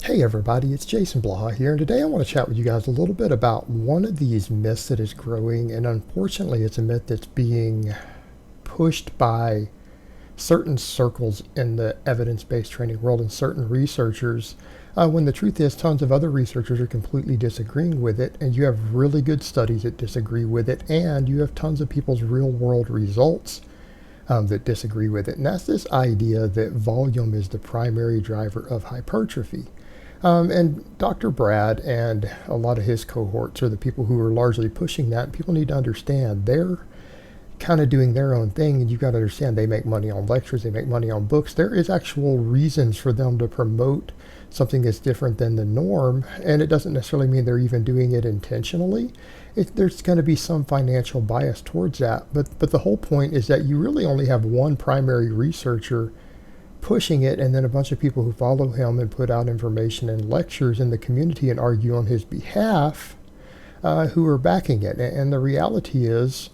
Hey everybody, it's Jason Blaha here, and today I want to chat with you guys a little bit about one of these myths that is growing, and unfortunately it's a myth that's being pushed by certain circles in the evidence-based training world and certain researchers, when the truth is tons of other researchers are completely disagreeing with it, and you have really good studies that disagree with it, and you have tons of people's real-world results that disagree with it. And that's this idea that volume is the primary driver of hypertrophy. And Dr. Brad and a lot of his cohorts are the people who are largely pushing that. People need to understand they're kind of doing their own thing, and you've got to understand they make money on lectures, they make money on books. There is actual reasons for them to promote something that's different than the norm, and it doesn't necessarily mean they're even doing it intentionally. There's going to be some financial bias towards that, but the whole point is that you really only have one primary researcher pushing it, and then a bunch of people who follow him and put out information and lectures in the community and argue on his behalf, who are backing it. And the reality is,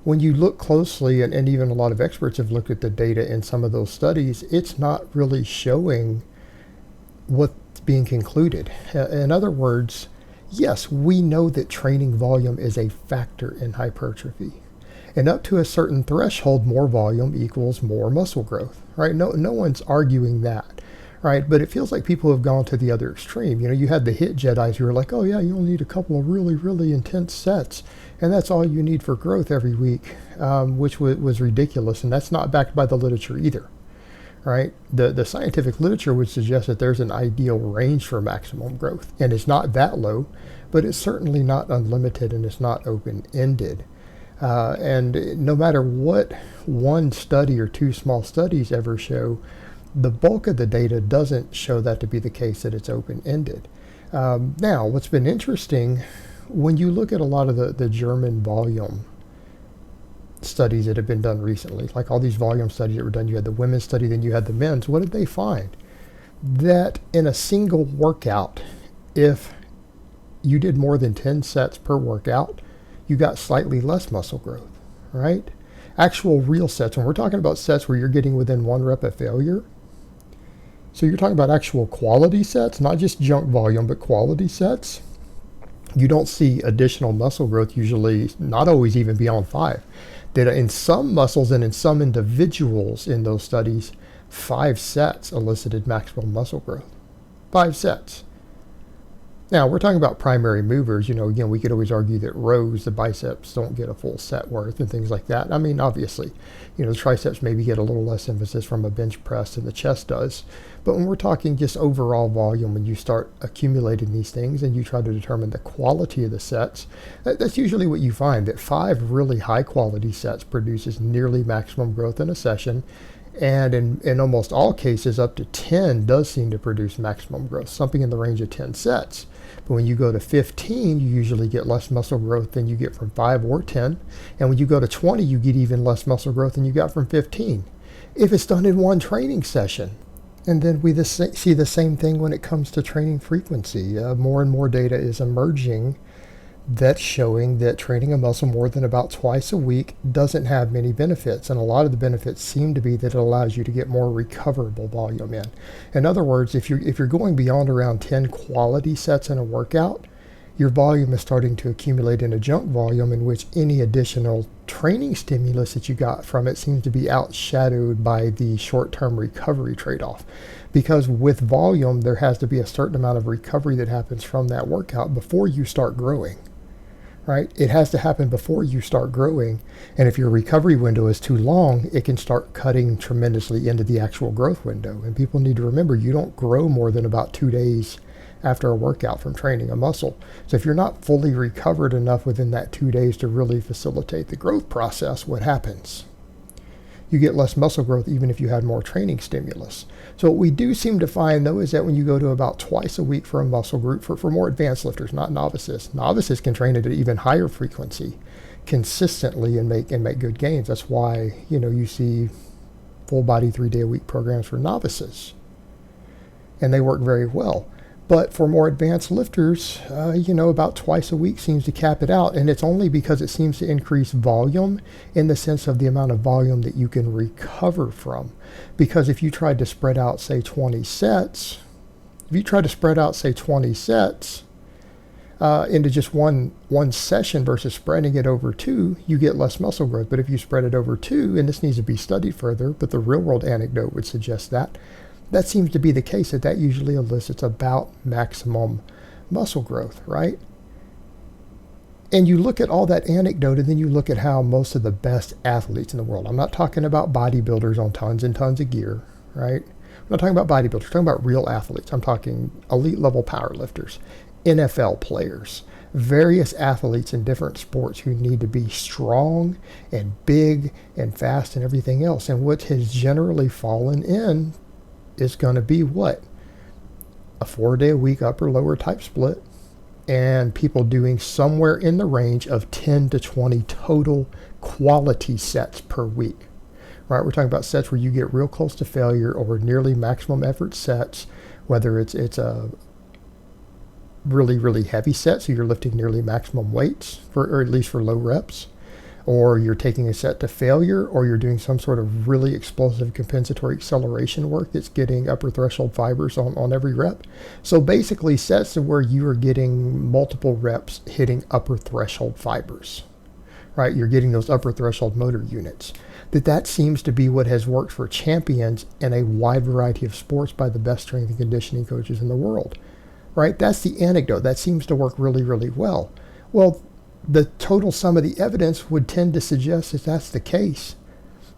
when you look closely, and even a lot of experts have looked at the data in some of those studies, it's not really showing what's being concluded. In other words, yes, we know that training volume is a factor in hypertrophy. And up to a certain threshold, more volume equals more muscle growth, right? No one's arguing that, right? But it feels like people have gone to the other extreme. You had the hit Jedis who were like, oh yeah, you only need a couple of really, really intense sets, and that's all you need for growth every week, which was ridiculous. And that's not backed by the literature either, right? The scientific literature would suggest that there's an ideal range for maximum growth, and it's not that low, but it's certainly not unlimited, and it's not open-ended. And no matter what one study or two small studies ever show, the bulk of the data doesn't show that to be the case, that it's open-ended. Now, what's been interesting, when you look at a lot of the German volume studies that have been done recently, like all these volume studies that were done, you had the women's study, then you had the men's, what did they find? That in a single workout, if you did more than 10 sets per workout, you got slightly less muscle growth, right? Actual real sets, when we're talking about sets where you're getting within 1 rep of failure, so you're talking about actual quality sets, not just junk volume, but quality sets, you don't see additional muscle growth usually, not always even beyond 5. That in some muscles and in some individuals in those studies, 5 sets elicited maximum muscle growth. 5 sets. Now, we're talking about primary movers. Again, we could always argue that rows, the biceps don't get a full set worth and things like that. I mean, obviously, the triceps maybe get a little less emphasis from a bench press than the chest does. But when we're talking just overall volume, when you start accumulating these things and you try to determine the quality of the sets, that's usually what you find, that 5 really high quality sets produces nearly maximum growth in a session. And in almost all cases, up to 10 does seem to produce maximum growth, something in the range of 10 sets. But when you go to 15, you usually get less muscle growth than you get from 5 or 10. And when you go to 20, you get even less muscle growth than you got from 15, if it's done in one training session. And then we see the same thing when it comes to training frequency. More and more data is emerging that's showing that training a muscle more than about twice a week doesn't have many benefits. And a lot of the benefits seem to be that it allows you to get more recoverable volume in. In other words, if you're going beyond around 10 quality sets in a workout, your volume is starting to accumulate in a junk volume, in which any additional training stimulus that you got from it seems to be outshadowed by the short-term recovery trade-off. Because with volume, there has to be a certain amount of recovery that happens from that workout before you start growing. Right? It has to happen before you start growing. And if your recovery window is too long, it can start cutting tremendously into the actual growth window. And people need to remember, you don't grow more than about 2 days after a workout from training a muscle. So if you're not fully recovered enough within that 2 days to really facilitate the growth process, what happens? You get less muscle growth even if you had more training stimulus. So what we do seem to find, though, is that when you go to about twice a week for a muscle group, for more advanced lifters, not novices, novices can train at an even higher frequency consistently and make good gains. That's why you see full body 3-day-a-week programs for novices, and they work very well. But for more advanced lifters, about twice a week seems to cap it out. And it's only because it seems to increase volume in the sense of the amount of volume that you can recover from. Because if you tried to spread out, say, 20 sets If you try to spread out, say, 20 sets into just one session versus spreading it over two, you get less muscle growth. But if you spread it over two, and this needs to be studied further, but the real world anecdote would suggest that seems to be the case, that usually elicits about maximum muscle growth, right? And you look at all that anecdote, and then you look at how most of the best athletes in the world, I'm not talking about bodybuilders on tons and tons of gear, right? I'm not talking about bodybuilders, I'm talking about real athletes. I'm talking elite level powerlifters, NFL players, various athletes in different sports who need to be strong and big and fast and everything else. And what has generally fallen in is going to be what? A 4-day-a-week upper lower type split, and people doing somewhere in the range of 10 to 20 total quality sets per week. Right? We're talking about sets where you get real close to failure or nearly maximum effort sets, whether it's a really heavy set, so you're lifting nearly maximum weights, or at least for low reps, or you're taking a set to failure, or you're doing some sort of really explosive compensatory acceleration work that's getting upper threshold fibers on every rep. So basically sets where you are getting multiple reps hitting upper threshold fibers, right? You're getting those upper threshold motor units. That seems to be what has worked for champions in a wide variety of sports by the best strength and conditioning coaches in the world, right? That's the anecdote. That seems to work really well. Well, the total sum of the evidence would tend to suggest that that's the case,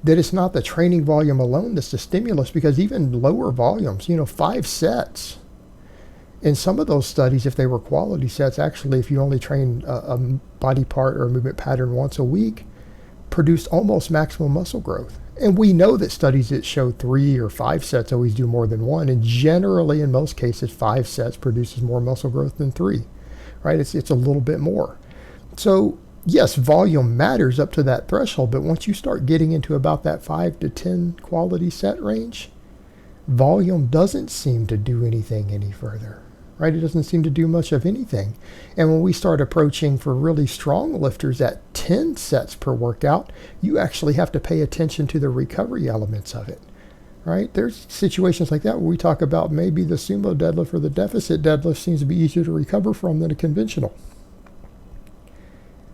that it's not the training volume alone that's the stimulus, because even lower volumes, 5 sets, in some of those studies, if they were quality sets, actually, if you only train a body part or a movement pattern once a week, produced almost maximum muscle growth. And we know that studies that show 3 or 5 sets always do more than 1, and generally, in most cases, 5 sets produces more muscle growth than 3, right? It's a little bit more. So yes, volume matters up to that threshold, but once you start getting into about that 5 to 10 quality set range, volume doesn't seem to do anything any further, right? It doesn't seem to do much of anything. And when we start approaching for really strong lifters at 10 sets per workout, you actually have to pay attention to the recovery elements of it, right? There's situations like that where we talk about maybe the sumo deadlift or the deficit deadlift seems to be easier to recover from than a conventional.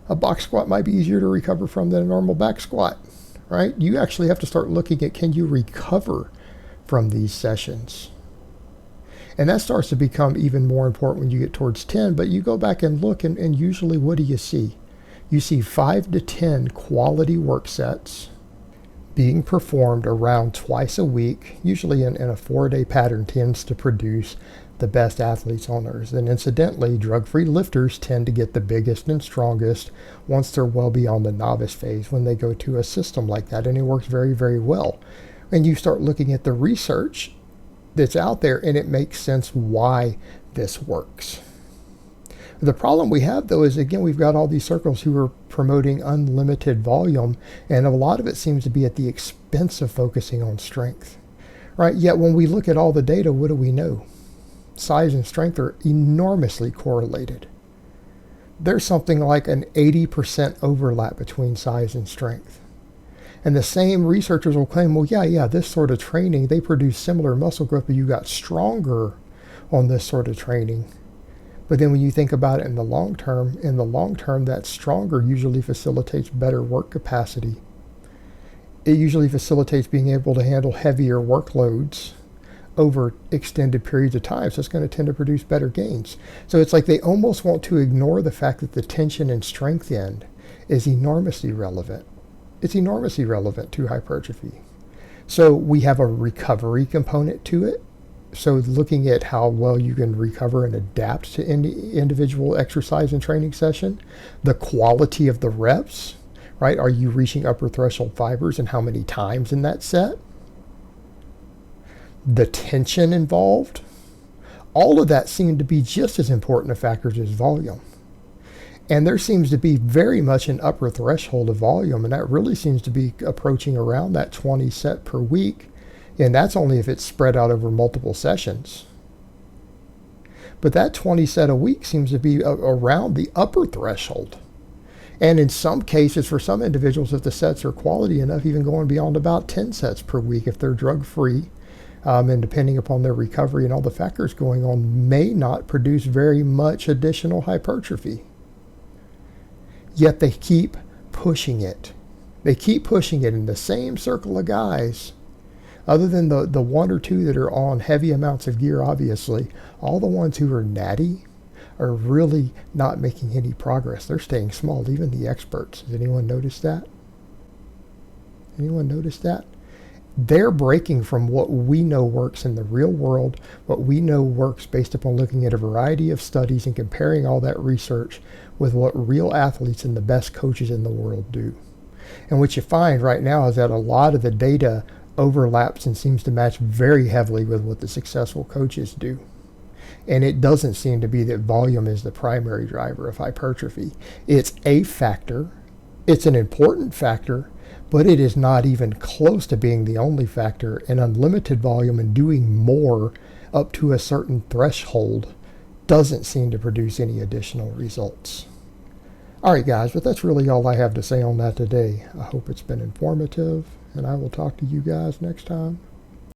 A box squat might be easier to recover from than a normal back squat, right? You actually have to start looking at, can you recover from these sessions? And that starts to become even more important when you get towards 10, but you go back and look, and usually what do you see? You see 5 to 10 quality work sets being performed around twice a week, usually in a 4-day pattern, tends to produce the best athletes on earth. And incidentally, drug-free lifters tend to get the biggest and strongest once they're well beyond the novice phase, when they go to a system like that, and it works very well. And you start looking at the research that's out there, and it makes sense why this works. The problem we have, though, is, again, we've got all these circles who are promoting unlimited volume, and a lot of it seems to be at the expense of focusing on strength, right? Yet when we look at all the data, what do we know? Size and strength are enormously correlated. There's something like an 80% overlap between size and strength. And the same researchers will claim, well, yeah, this sort of training, they produce similar muscle growth, but you got stronger on this sort of training. But then when you think about it in the long term, that stronger usually facilitates better work capacity. It usually facilitates being able to handle heavier workloads over extended periods of time, so it's going to tend to produce better gains. So it's like they almost want to ignore the fact that the tension and strength end is enormously relevant. It's enormously relevant to hypertrophy. So we have a recovery component to it. So looking at how well you can recover and adapt to any individual exercise and training session, the quality of the reps, right? Are you reaching upper threshold fibers and how many times in that set? The tension involved, all of that seem to be just as important a factors as volume. And there seems to be very much an upper threshold of volume, and that really seems to be approaching around that 20 set per week. And that's only if it's spread out over multiple sessions. But that 20 set a week seems to be around the upper threshold. And in some cases, for some individuals, if the sets are quality enough, even going beyond about 10 sets per week if they're drug-free, and depending upon their recovery and all the factors going on, may not produce very much additional hypertrophy. Yet they keep pushing it. They keep pushing it in the same circle of guys. Other than the one or two that are on heavy amounts of gear, obviously, all the ones who are natty are really not making any progress. They're staying small, even the experts. Has anyone noticed that? Anyone notice that? They're breaking from what we know works in the real world, what we know works based upon looking at a variety of studies and comparing all that research with what real athletes and the best coaches in the world do. And what you find right now is that a lot of the data overlaps and seems to match very heavily with what the successful coaches do. And it doesn't seem to be that volume is the primary driver of hypertrophy. It's a factor. It's an important factor, but it is not even close to being the only factor. And unlimited volume and doing more up to a certain threshold doesn't seem to produce any additional results. All right, guys, but that's really all I have to say on that today. I hope it's been informative, and I will talk to you guys next time.